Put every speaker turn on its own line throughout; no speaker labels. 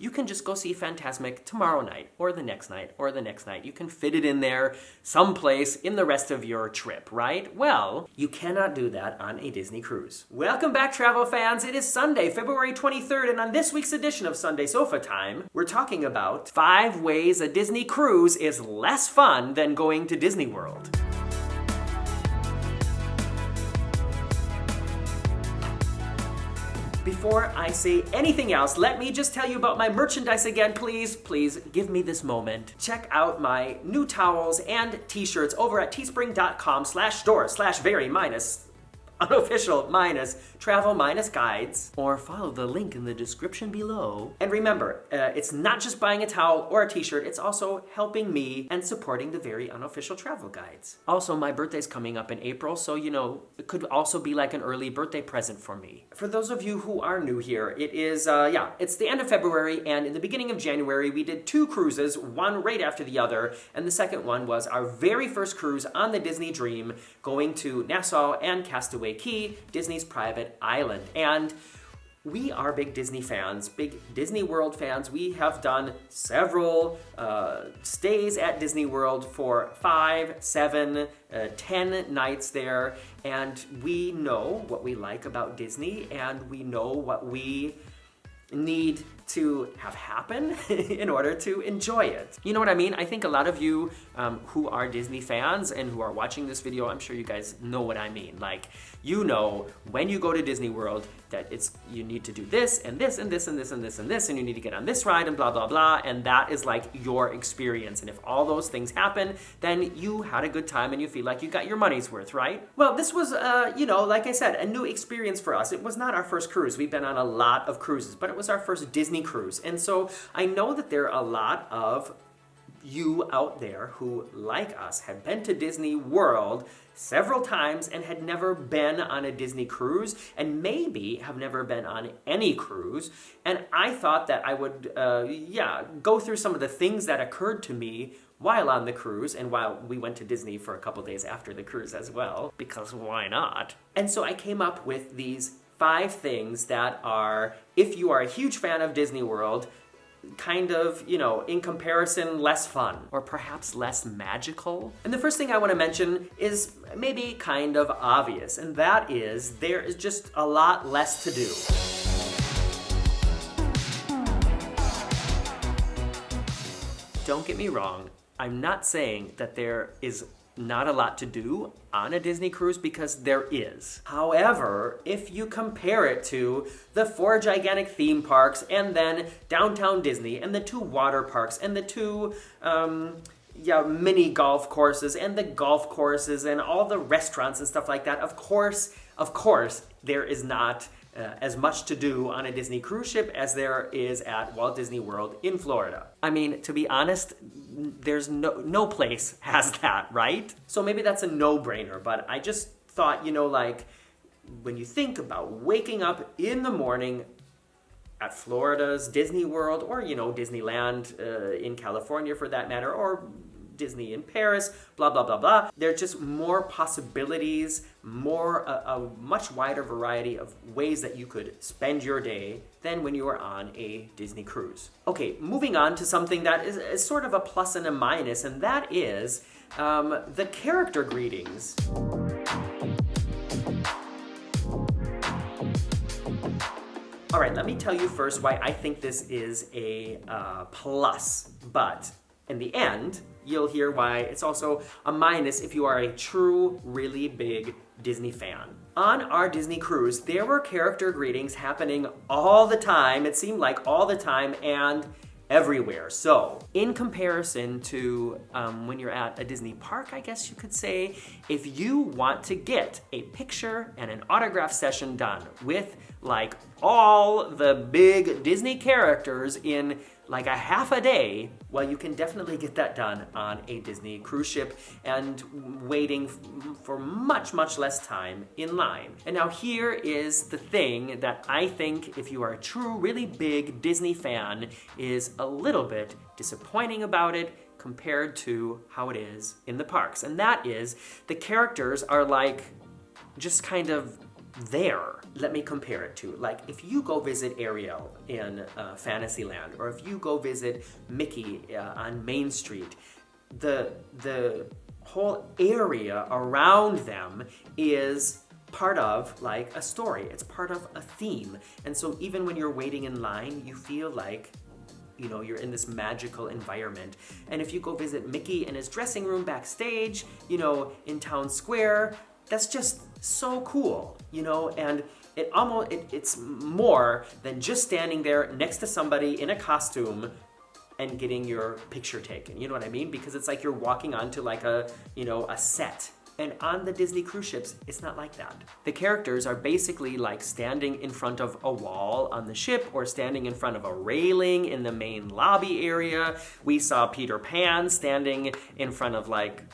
you can just go see Fantasmic tomorrow night, or the next night, or the next night. You can fit it in there someplace in the rest of your trip, right? Well, you cannot do that on a Disney cruise. Welcome back, travel fans. It is Sunday, February 23rd, and on this week's edition of Sunday Sofa Time, we're talking about 5 ways a Disney cruise is less fun than going to Disney World. Before I say anything else, let me just tell you about my merchandise again, please. Please give me this moment. Check out my new towels and t-shirts over at teespring.com/store/very-unofficial-travel-guides, or follow the link in the description below. And remember, it's not just buying a towel or a t-shirt, it's also helping me and supporting the Very Unofficial Travel Guides. Also, my birthday's coming up in April, so it could also be like an early birthday present for me. For those of you who are new here, it is, it's the end of February, and in the beginning of January, we did 2 cruises, one right after the other, and the second one was our very first cruise on the Disney Dream, going to Nassau and Castaway Cay, Disney's private island. And we are big Disney fans, big Disney World fans. We have done several stays at Disney World for 5, 7, 10 nights there, and we know what we like about Disney, and we know what we need to have happen in order to enjoy it. You know what I mean? I think a lot of you who are Disney fans and who are watching this video, I'm sure you guys know what I mean. Like, you know, when you go to Disney World, that you need to do this and this and this and this and this and this, and you need to get on this ride and blah, blah, blah, and that is like your experience. And if all those things happen, then you had a good time and you feel like you got your money's worth, right? Well, this was, like I said, a new experience for us. It was not our first cruise. We've been on a lot of cruises, but it was our first Disney cruise. And so I know that there are a lot of you out there who, like us, have been to Disney World several times and had never been on a Disney cruise, and maybe have never been on any cruise. And I thought that I would, go through some of the things that occurred to me while on the cruise, and while we went to Disney for a couple days after the cruise as well, because why not? And so I came up with these 5 things that are, if you are a huge fan of Disney World, kind of, in comparison, less fun, or perhaps less magical. And the first thing I want to mention is maybe kind of obvious, and that is there is just a lot less to do. Don't get me wrong, I'm not saying that there is not a lot to do on a Disney cruise, because there is. However, if you compare it to the 4 gigantic theme parks, and then downtown Disney, and the 2 water parks, and the 2 mini golf courses, and the golf courses, and all the restaurants and stuff like that, of course, there is not as much to do on a Disney cruise ship as there is at Walt Disney World in Florida. I mean, to be honest, there's no place has that, right? So maybe that's a no-brainer, but I just thought, when you think about waking up in the morning at Florida's Disney World, or, Disneyland in California for that matter, or Disney in Paris, blah, blah, blah, blah. There's just more possibilities, a much wider variety of ways that you could spend your day than when you are on a Disney cruise. Okay, moving on to something that is sort of a plus and a minus, and that is the character greetings. All right, let me tell you first why I think this is a plus, but in the end, you'll hear why it's also a minus if you are a true, really big Disney fan. On our Disney cruise, there were character greetings happening all the time. It seemed like all the time and everywhere. So, in comparison to when you're at a Disney park, I guess you could say, if you want to get a picture and an autograph session done with like all the big Disney characters in like a half a day, well, you can definitely get that done on a Disney cruise ship and waiting for much, much less time in line. And now here is the thing that I think, if you are a true, really big Disney fan, is a little bit disappointing about it compared to how it is in the parks. And that is, the characters are like just kind of there. Let me compare it to, like, if you go visit Ariel in Fantasyland, or if you go visit Mickey on Main Street, the whole area around them is part of like a story. It's part of a theme. And so even when you're waiting in line, you feel like, you know, you're in this magical environment. And if you go visit Mickey in his dressing room backstage, you know, in Town Square, that's just so cool, you know, and it's more than just standing there next to somebody in a costume and getting your picture taken, you know what I mean? Because it's like you're walking onto like a, you know, a set. And on the Disney cruise ships, it's not like that. The characters are basically like standing in front of a wall on the ship or standing in front of a railing in the main lobby area. We saw Peter Pan standing in front of like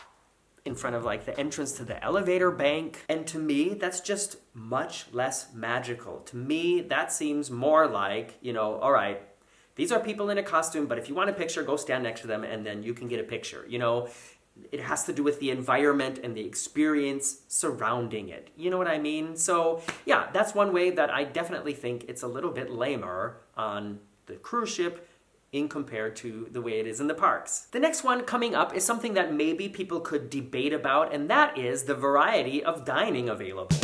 the entrance to the elevator bank. And to me, that's just much less magical. To me, that seems more like, you know, all right, these are people in a costume, but if you want a picture, go stand next to them and then you can get a picture, you know? It has to do with the environment and the experience surrounding it. You know what I mean? So yeah, that's one way that I definitely think it's a little bit lamer on the cruise ship in compared to the way it is in the parks. The next one coming up is something that maybe people could debate about, and that is the variety of dining available.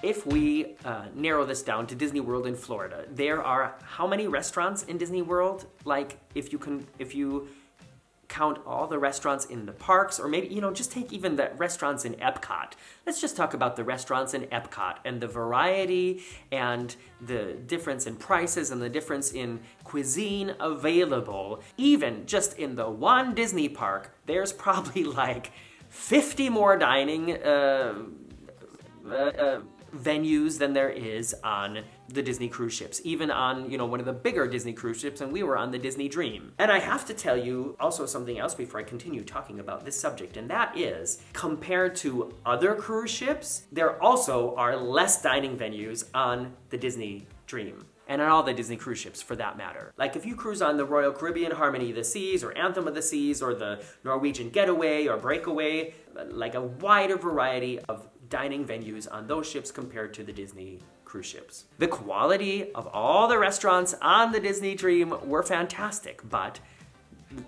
If we narrow this down to Disney World in Florida, there are how many restaurants in Disney World? Like, if you count all the restaurants in the parks, or maybe, you know, just take even the restaurants in Epcot. Let's just talk about the restaurants in Epcot and the variety and the difference in prices and the difference in cuisine available. Even just in the one Disney park, there's probably like 50 more dining venues than there is on the Disney cruise ships, even on, you know, one of the bigger Disney cruise ships, and we were on the Disney Dream. And I have to tell you also something else before I continue talking about this subject, and that is, compared to other cruise ships, there also are less dining venues on the Disney Dream. And on all the Disney cruise ships, for that matter. Like if you cruise on the Royal Caribbean Harmony of the Seas, or Anthem of the Seas, or the Norwegian Getaway, or Breakaway, like a wider variety of dining venues on those ships compared to the Disney cruise ships. The quality of all the restaurants on the Disney Dream were fantastic, but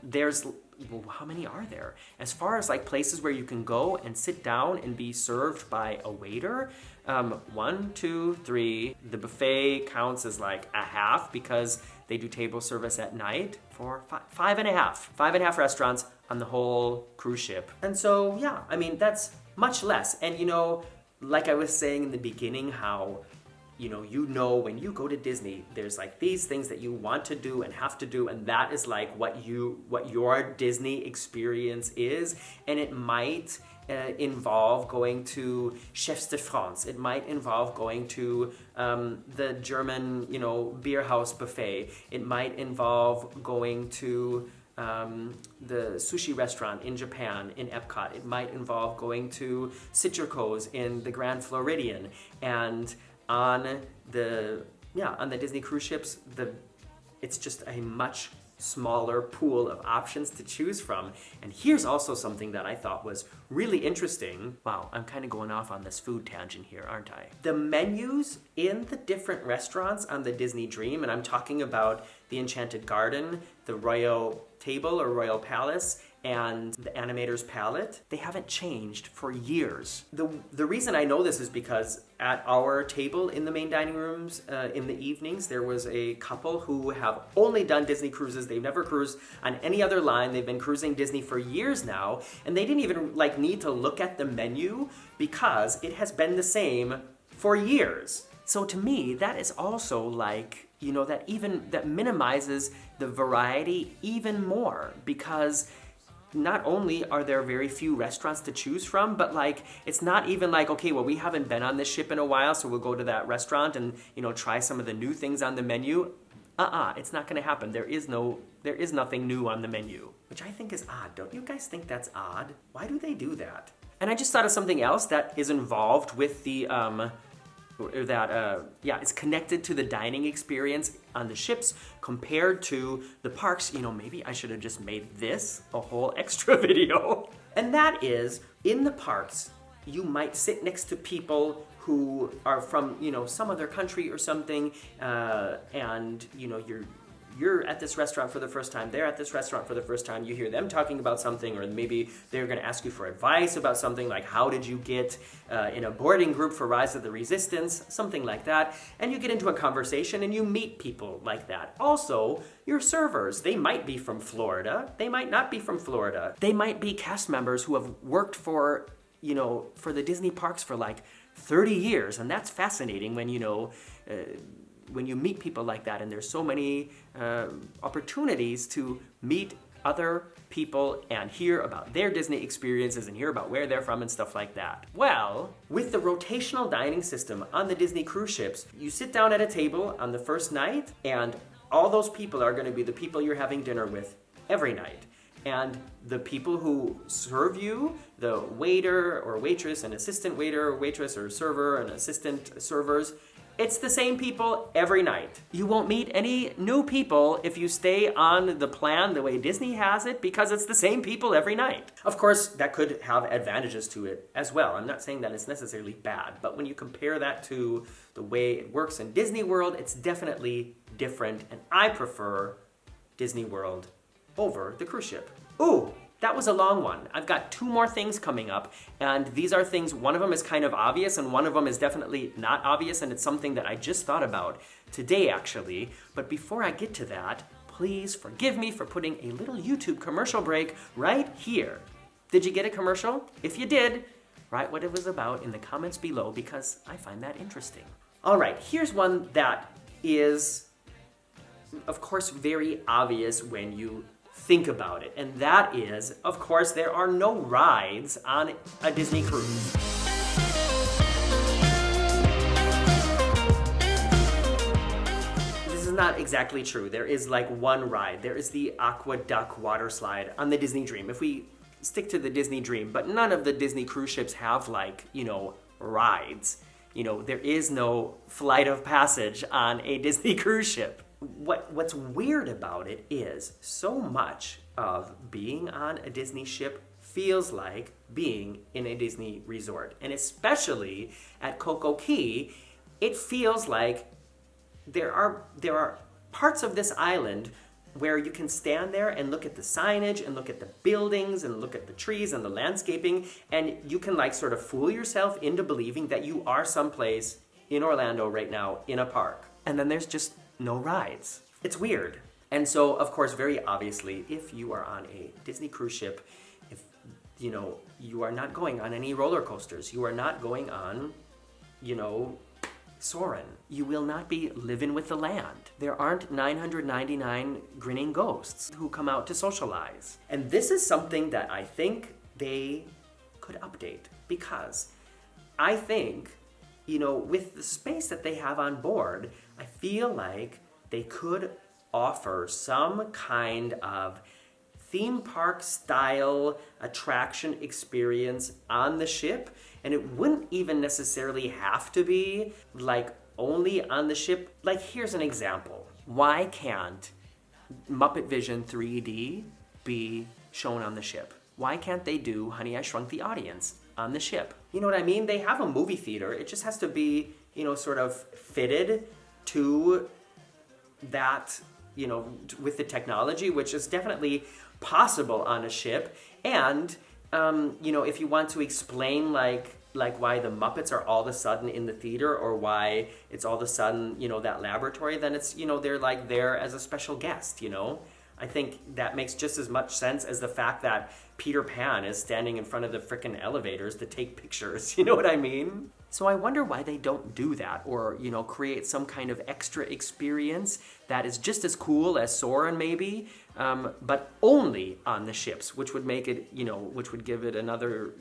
there's, well, how many are there? As far as like places where you can go and sit down and be served by a waiter, 1, 2, 3, the buffet counts as like a half because they do table service at night. 4, 5 and a half restaurants on the whole cruise ship. And so, yeah, I mean, that's much less. And you know, like I was saying in the beginning, how, you know, when you go to Disney, there's like these things that you want to do and have to do, and that is like what your Disney experience is. And it might involve going to Chefs de France. It might involve going to the German, you know, beer house buffet. It might involve going to the sushi restaurant in Japan, in Epcot. It might involve going to Citricos in the Grand Floridian. And on the Disney cruise ships, it's just a much smaller pool of options to choose from. And here's also something that I thought was really interesting. Wow, I'm kind of going off on this food tangent here, aren't I? The menus in the different restaurants on the Disney Dream, and I'm talking about the Enchanted Garden, the Royal Table or Royal Palace, and the Animator's Palette, they haven't changed for years. The reason I know this is because at our table in the main dining rooms in the evenings, there was a couple who have only done Disney cruises. They've never cruised on any other line. They've been cruising Disney for years now, and they didn't even like need to look at the menu because it has been the same for years. So to me, that is also like, you know, that minimizes the variety even more, because not only are there very few restaurants to choose from, but like, it's not even like, okay, well, we haven't been on this ship in a while, so we'll go to that restaurant and, you know, try some of the new things on the menu. It's not gonna happen. There is nothing new on the menu, which I think is odd. Don't you guys think that's odd? Why do they do that? And I just thought of something else that is involved with the, it's connected to the dining experience on the ships compared to the parks. You know, maybe I should have just made this a whole extra video. And that is, in the parks, you might sit next to people who are from, some other country or something, and, you're at this restaurant for the first time, they're at this restaurant for the first time, you hear them talking about something, or maybe they're going to ask you for advice about something, like how did you get in a boarding group for Rise of the Resistance, something like that, and you get into a conversation and you meet people like that. Also, your servers, they might be from Florida, they might not be from Florida. They might be cast members who have worked for the Disney parks for like 30 years, and that's fascinating when when you meet people like that, and there's so many opportunities to meet other people and hear about their Disney experiences and hear about where they're from and stuff like that. Well, with the rotational dining system on the Disney cruise ships, you sit down at a table on the first night, and all those people are going to be the people you're having dinner with every night. And the people who serve you, the waiter or waitress, an assistant waiter or waitress, or server and assistant servers, it's the same people every night. You won't meet any new people if you stay on the plan the way Disney has it, because it's the same people every night. Of course, that could have advantages to it as well. I'm not saying that it's necessarily bad, but when you compare that to the way it works in Disney World, it's definitely different, and I prefer Disney World over the cruise ship. Ooh, that was a long one. I've got 2 more things coming up, and these are things, one of them is kind of obvious, and one of them is definitely not obvious, and it's something that I just thought about today, actually. But before I get to that, please forgive me for putting a little YouTube commercial break right here. Did you get a commercial? If you did, write what it was about in the comments below, because I find that interesting. All right, here's one that is, of course, very obvious when you think about it, and that is, of course, there are no rides on a Disney cruise. This is not exactly true. There is like one ride. There is the Aqueduct water slide on the Disney Dream, if we stick to the Disney Dream, but none of the Disney cruise ships have rides. There is no flight of passage on a Disney cruise ship. What's weird about it is so much of being on a Disney ship feels like being in a Disney resort. And especially at Coco Cay, it feels like there are parts of this island where you can stand there and look at the signage and look at the buildings and look at the trees and the landscaping, and you can sort of fool yourself into believing that you are someplace in Orlando right now in a park. And then there's just no rides. It's weird. And so, of course, very obviously, if you are on a Disney cruise ship, if you are not going on any roller coasters, you are not going on, Soarin'. You will not be living with the land. There aren't 999 grinning ghosts who come out to socialize. And this is something that I think they could update, because I think, with the space that they have on board, I feel like they could offer some kind of theme park style attraction experience on the ship, and it wouldn't even necessarily have to be only on the ship. Here's an example. Why can't Muppet Vision 3D be shown on the ship? Why can't they do Honey, I Shrunk the Audience on the ship? You know what I mean? They have a movie theater. It just has to be, sort of fitted to that, with the technology, which is definitely possible on a ship. And, if you want to explain why the Muppets are all of a sudden in the theater, or why it's all of a sudden, that laboratory, then it's, they're there as a special guest, I think that makes just as much sense as the fact that Peter Pan is standing in front of the frickin' elevators to take pictures. You know what I mean? So I wonder why they don't do that, or, create some kind of extra experience that is just as cool as Soarin' maybe, but only on the ships, which would make it, which would give it another,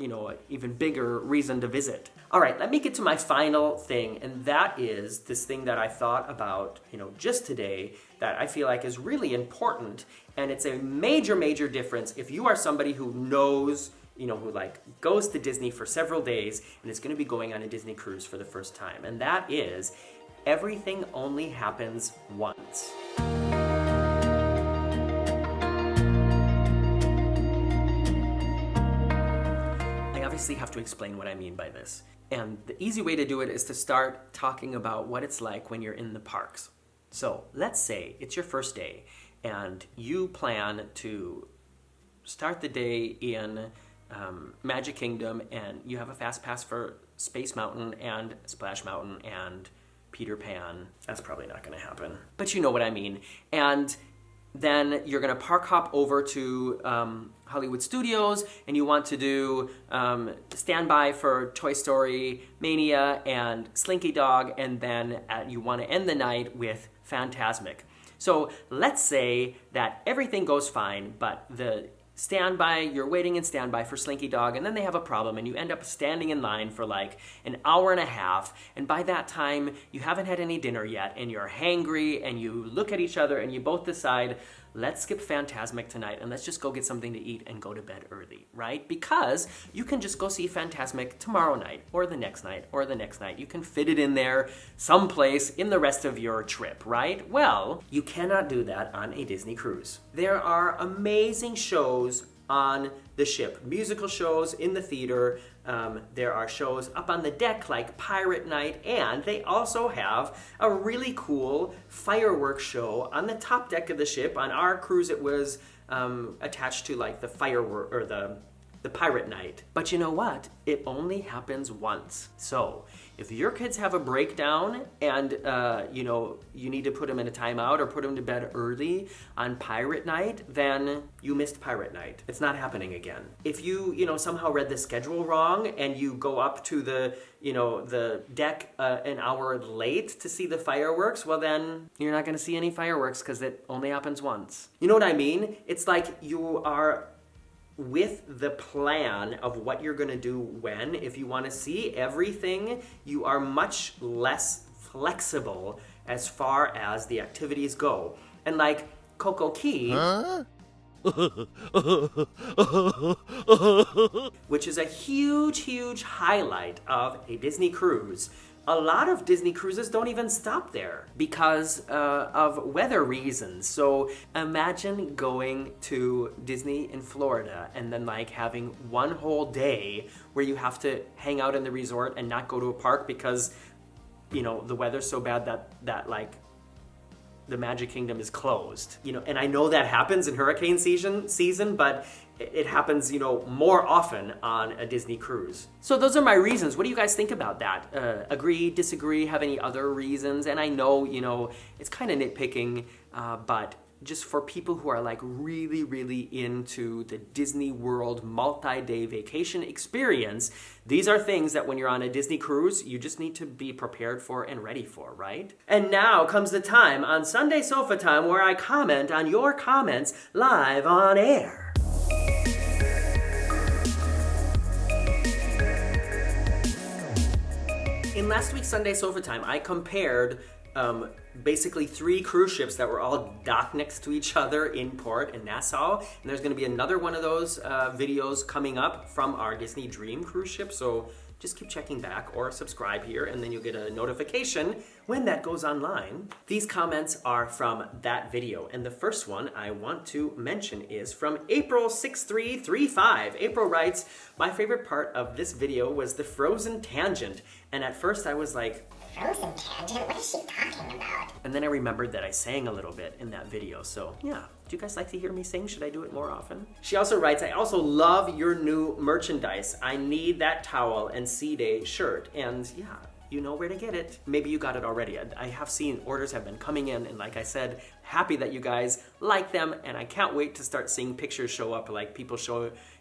even bigger reason to visit. All right, let me get to my final thing, and that is this thing that I thought about, just today, that I feel like is really important, and it's a major, major difference if you are somebody who knows, who goes to Disney for several days and is going to be going on a Disney cruise for the first time. And that is, everything only happens once. obviously have to explain what I mean by this. And the easy way to do it is to start talking about what it's like when you're in the parks. So let's say it's your first day and you plan to start the day in Magic Kingdom, and you have a fast pass for Space Mountain and Splash Mountain and Peter Pan. That's probably not going to happen, but you know what I mean. And then you're going to park hop over to Hollywood Studios, and you want to do standby for Toy Story Mania and Slinky Dog, and then you want to end the night with Fantasmic. So let's say that everything goes fine, but you're waiting in standby for Slinky Dog, and then they have a problem, and you end up standing in line for like an hour and a half, and by that time, you haven't had any dinner yet, and you're hangry, and you look at each other, and you both decide, let's skip Fantasmic tonight, and let's just go get something to eat and go to bed early, right? Because you can just go see Fantasmic tomorrow night, or the next night, or the next night. You can fit it in there someplace in the rest of your trip, right? Well, you cannot do that on a Disney cruise. There are amazing shows on the ship, musical shows in the theater. There are shows up on the deck like Pirate Night, and they also have a really cool fireworks show on the top deck of the ship. On our cruise, it was attached to like the firework or the Pirate Night. But you know what? It only happens once. So if your kids have a breakdown and you need to put them in a timeout or put them to bed early on Pirate Night, then you missed Pirate Night. It's not happening again. If you somehow read the schedule wrong and you go up to the deck an hour late to see the fireworks, well then you're not going to see any fireworks because it only happens once. You know what I mean? It's like you are with the plan of what you're going to do when. If you want to see everything, you are much less flexible as far as the activities go. And like Coco Key, which is a huge highlight of a Disney cruise. A lot of Disney cruises don't even stop there because of weather reasons. So imagine going to Disney in Florida and then like having one whole day where you have to hang out in the resort and not go to a park because the weather's so bad that like the Magic Kingdom is closed. And I know that happens in hurricane season, but it happens, more often on a Disney cruise. So those are my reasons. What do you guys think about that? Agree, disagree, have any other reasons? And I know, it's kind of nitpicking, but just for people who are like really into the Disney World multi-day vacation experience, these are things that when you're on a Disney cruise, you just need to be prepared for and ready for, right? And now comes the time on Sunday Sofa Time where I comment on your comments live on air. In last week's Sunday Sofa Time, I compared basically 3 cruise ships that were all docked next to each other in port in Nassau. And there's going to be another one of those videos coming up from our Disney Dream cruise ship. So just keep checking back or subscribe here and then you'll get a notification when that goes online. These comments are from that video. And the first one I want to mention is from April6335. April writes, "My favorite part of this video was the Frozen tangent. And at first I was like,
Frozen tangent? What is she talking about?
And then I remembered that I sang a little bit in that video. So yeah, do you guys like to hear me sing? Should I do it more often?" She also writes, "I also love your new merchandise. I need that towel and C-Day shirt." And yeah, you know where to get it. Maybe you got it already. I have seen orders have been coming in, and like I said, happy that you guys like them, and I can't wait to start seeing pictures show up, like people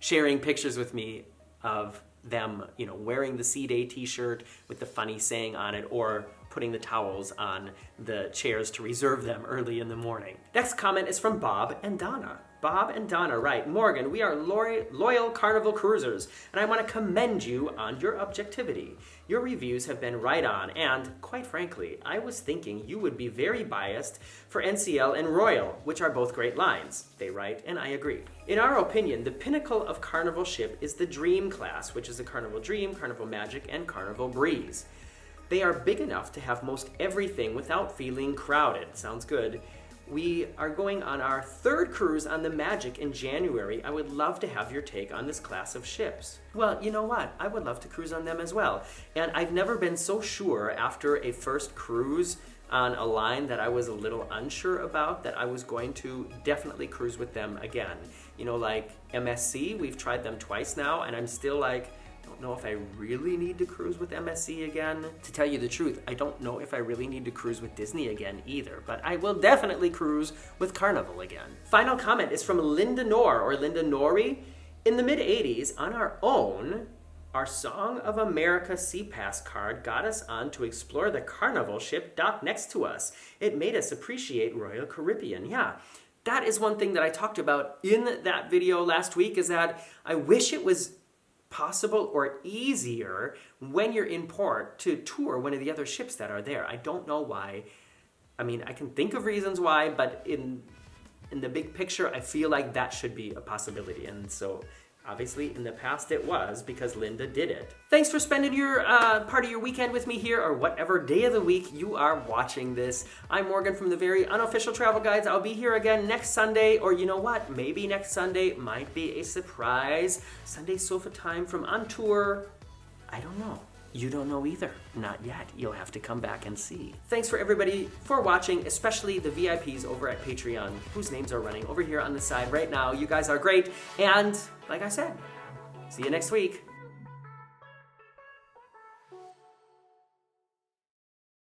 sharing pictures with me of them, wearing the C-Day t-shirt with the funny saying on it, or putting the towels on the chairs to reserve them early in the morning. Next comment is from Bob and Donna. Bob and Donna write, "Morgan, we are loyal Carnival cruisers, and I want to commend you on your objectivity. Your reviews have been right on, and quite frankly, I was thinking you would be very biased for NCL and Royal, which are both great lines." They write, and I agree. "In our opinion, the pinnacle of Carnival ship is the Dream class, which is the Carnival Dream, Carnival Magic, and Carnival Breeze. They are big enough to have most everything without feeling crowded." Sounds good. We are going on our third cruise on the Magic in January. I would love to have your take on this class of ships. Well, you know what? I would love to cruise on them as well. And I've never been so sure after a first cruise on a line that I was a little unsure about that I was going to definitely cruise with them again. You know, like MSC, we've tried them twice now, and I'm still like, don't know if I really need to cruise with MSC again. To tell you the truth, I don't know if I really need to cruise with Disney again either, but I will definitely cruise with Carnival again. Final comment is from Linda Nor, or Linda Nori. In the mid-'80s, on our own, our Song of America Sea Pass card got us on to explore the Carnival ship docked next to us. It made us appreciate Royal Caribbean. Yeah, that is one thing that I talked about in that video last week, is that I wish it was possible or easier when you're in port to tour one of the other ships that are there. I don't know why. I mean, I can think of reasons why, but in the big picture, I feel like that should be a possibility. And so obviously in the past it was, because Linda did it. Thanks for spending your part of your weekend with me here, or whatever day of the week you are watching this. I'm Morgan from the Very Unofficial Travel Guides. I'll be here again next Sunday, or you know what? Maybe next Sunday might be a surprise Sunday sofa time from On Tour. I don't know. You don't know either. Not yet. You'll have to come back and see. Thanks for everybody for watching, especially the VIPs over at Patreon, whose names are running over here on the side right now. You guys are great. And like I said, see you next week.